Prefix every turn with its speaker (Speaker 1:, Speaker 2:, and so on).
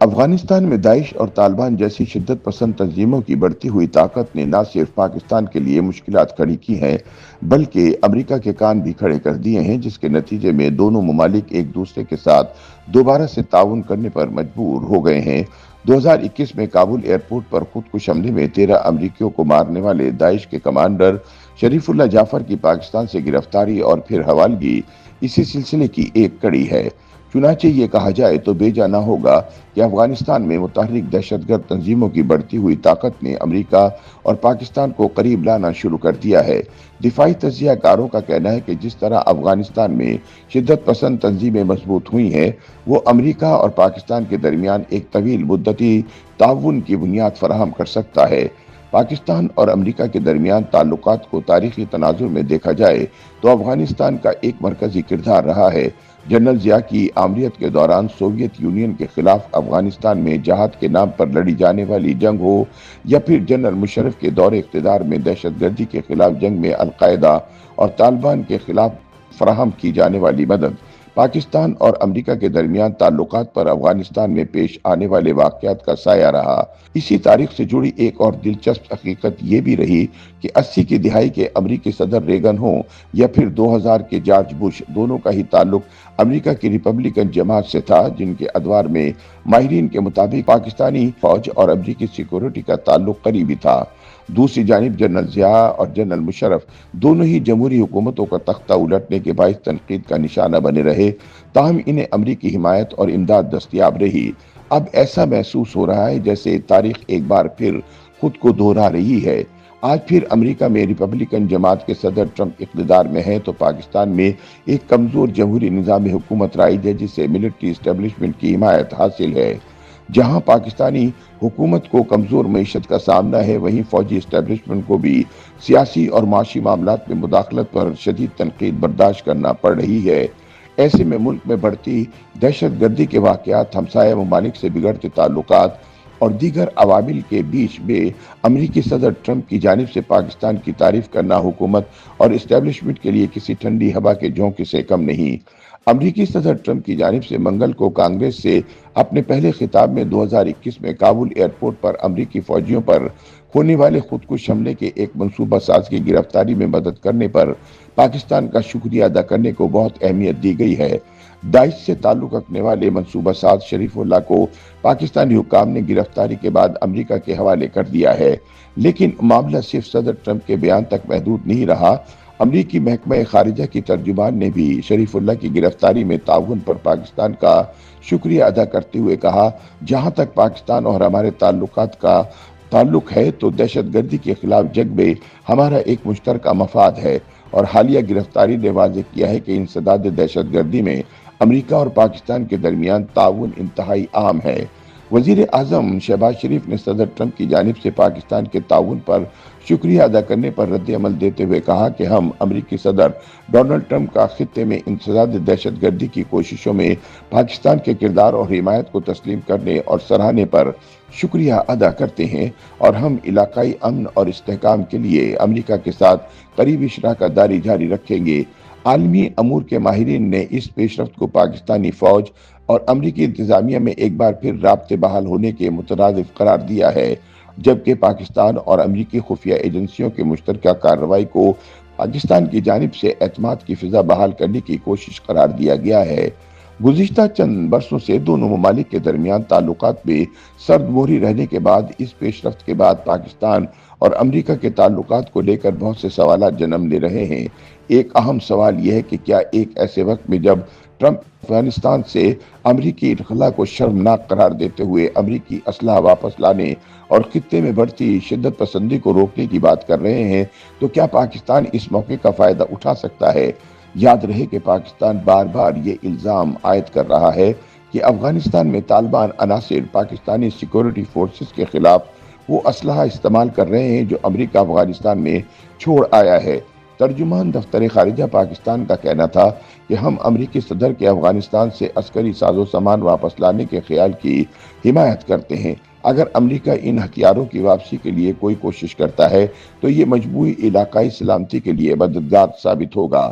Speaker 1: افغانستان میں داعش اور طالبان جیسی شدت پسند تنظیموں کی بڑھتی ہوئی طاقت نے نہ صرف پاکستان کے لیے مشکلات کھڑی کی ہیں بلکہ امریکہ کے کان بھی کھڑے کر دیے ہیں، جس کے نتیجے میں دونوں ممالک ایک دوسرے کے ساتھ دوبارہ سے تعاون کرنے پر مجبور ہو گئے ہیں۔ 2021 میں کابل ایئرپورٹ پر خودکش حملے میں 13 امریکیوں کو مارنے والے داعش کے کمانڈر شریف اللہ جعفر کی پاکستان سے گرفتاری اور پھر حوالگی اسی سلسلے کی ایک کڑی ہے۔ چنانچہ یہ کہا جائے تو بے جا نہ ہوگا کہ افغانستان میں متحرک دہشت گرد تنظیموں کی بڑھتی ہوئی طاقت نے امریکہ اور پاکستان کو قریب لانا شروع کر دیا ہے۔ دفاعی تجزیہ کاروں کا کہنا ہے کہ جس طرح افغانستان میں شدت پسند تنظیمیں مضبوط ہوئی ہیں، وہ امریکہ اور پاکستان کے درمیان ایک طویل مدتی تعاون کی بنیاد فراہم کر سکتا ہے۔ پاکستان اور امریکہ کے درمیان تعلقات کو تاریخی تناظر میں دیکھا جائے تو افغانستان کا ایک مرکزی کردار رہا ہے۔ جنرل ضیاء کی آمریت کے دوران سوویت یونین کے خلاف افغانستان میں جہاد کے نام پر لڑی جانے والی جنگ ہو یا پھر جنرل مشرف کے دور اقتدار میں دہشت گردی کے خلاف جنگ میں القاعدہ اور طالبان کے خلاف فراہم کی جانے والی مدد، پاکستان اور امریکہ کے درمیان تعلقات پر افغانستان میں پیش آنے والے واقعات کا سایہ رہا۔ اسی تاریخ سے جڑی ایک اور دلچسپ حقیقت یہ بھی رہی کہ 80 کی دہائی کے امریکی صدر ریگن ہوں یا پھر 2000 کے جارج بش، دونوں کا ہی تعلق امریکہ کی ریپبلکن جماعت سے تھا، جن کے ادوار میں ماہرین کے مطابق پاکستانی فوج اور امریکی سیکورٹی کا تعلق قریبی تھا۔ دوسری جانب جنرل ضیاء اور جنرل مشرف دونوں ہی جمہوری حکومتوں کا تختہ الٹنے کے باعث تنقید کا نشانہ بنے رہے، تاہم انہیں امریکی حمایت اور امداد دستیاب رہی۔ اب ایسا محسوس ہو رہا ہے جیسے تاریخ ایک بار پھر خود کو دہرا رہی ہے۔ آج پھر امریکہ میں ریپبلکن جماعت کے صدر ٹرمپ اقتدار میں ہیں تو پاکستان میں ایک کمزور جمہوری نظام حکومت رائج ہے جسے ملٹری اسٹیبلشمنٹ کی حمایت حاصل ہے۔ جہاں پاکستانی حکومت کو کمزور معیشت کا سامنا ہے، وہیں فوجی اسٹیبلشمنٹ کو بھی سیاسی اور معاشی معاملات میں مداخلت پر شدید تنقید برداشت کرنا پڑ رہی ہے۔ ایسے میں ملک میں بڑھتی دہشت گردی کے واقعات، ہمسایہ ممالک سے بگڑتے تعلقات اور دیگر عوامل کے بیچ میں امریکی صدر ٹرمپ کی جانب سے پاکستان کی تعریف کرنا حکومت اور اسٹیبلشمنٹ کے لیے کسی ٹھنڈی ہوا کے جھونکے سے کم نہیں۔ امریکی صدر ٹرمپ کی جانب سے منگل کو کانگریس سے اپنے پہلے خطاب میں 2021 میں کابل ایئرپورٹ پر امریکی فوجیوں پر ہونے والے خودکش حملے کے ایک منصوبہ ساز کی گرفتاری میں مدد کرنے پر پاکستان کا شکریہ ادا کرنے کو بہت اہمیت دی گئی ہے۔ داعش سے تعلق رکھنے والے منصوبہ ساز شریف اللہ کو پاکستانی حکام نے گرفتاری کے بعد امریکہ کے حوالے کر دیا ہے، لیکن معاملہ صرف صدر ٹرمپ کے بیان تک محدود نہیں رہا۔ امریکی محکمہ خارجہ کی ترجمان نے بھی شریف اللہ کی گرفتاری میں تعاون پر پاکستان کا شکریہ ادا کرتے ہوئے کہا، جہاں تک پاکستان اور ہمارے تعلقات کا تعلق ہے تو دہشت گردی کے خلاف جنگ میں ہمارا ایک مشترکہ مفاد ہے، اور حالیہ گرفتاری نے واضح کیا ہے کہ انسداد دہشت گردی میں امریکہ اور پاکستان کے درمیان تعاون انتہائی عام ہے۔ وزیر اعظم شہباز شریف نے صدر ٹرمپ کی جانب سے پاکستان کے تعاون پر شکریہ ادا کرنے پر رد عمل دیتے ہوئے کہا کہ ہم امریکی صدر ڈونلڈ ٹرمپ کا خطے میں انسداد دہشت گردی کی کوششوں میں پاکستان کے کردار اور حمایت کو تسلیم کرنے اور سراہنے پر شکریہ ادا کرتے ہیں، اور ہم علاقائی امن اور استحکام کے لیے امریکہ کے ساتھ قریبی شراکت داری جاری رکھیں گے۔ عالمی امور کے ماہرین نے اس پیش رفت کو پاکستانی فوج اور امریکی انتظامیہ میں ایک بار پھر رابطے بحال ہونے کے مترادف قرار دیا ہے، جبکہ پاکستان اور امریکی خفیہ ایجنسیوں کے مشترکہ کارروائی کو پاکستان کی جانب سے اعتماد کی فضا بحال کرنے کی کوشش قرار دیا گیا ہے۔ گزشتہ چند برسوں سے دونوں ممالک کے درمیان تعلقات میں سرد مہری رہنے کے بعد اس پیش رفت کے بعد پاکستان اور امریکہ کے تعلقات کو لے کر بہت سے سوالات جنم لے رہے ہیں۔ ایک اہم سوال یہ ہے کہ کیا ایک ایسے وقت میں جب ٹرمپ افغانستان سے امریکی انخلا کو شرمناک قرار دیتے ہوئے امریکی اسلحہ واپس لانے اور خطے میں بڑھتی شدت پسندی کو روکنے کی بات کر رہے ہیں، تو کیا پاکستان اس موقع کا فائدہ اٹھا سکتا ہے؟ یاد رہے کہ پاکستان بار بار یہ الزام عائد کر رہا ہے کہ افغانستان میں طالبان عناصر پاکستانی سیکورٹی فورسز کے خلاف وہ اسلحہ استعمال کر رہے ہیں جو امریکہ افغانستان میں چھوڑ آیا ہے۔ ترجمان دفتر خارجہ پاکستان کا کہنا تھا کہ ہم امریکی صدر کے افغانستان سے عسکری ساز و سامان واپس لانے کے خیال کی حمایت کرتے ہیں۔ اگر امریکہ ان ہتھیاروں کی واپسی کے لیے کوئی کوشش کرتا ہے تو یہ مجموعی علاقائی سلامتی کے لیے مددگار ثابت ہوگا۔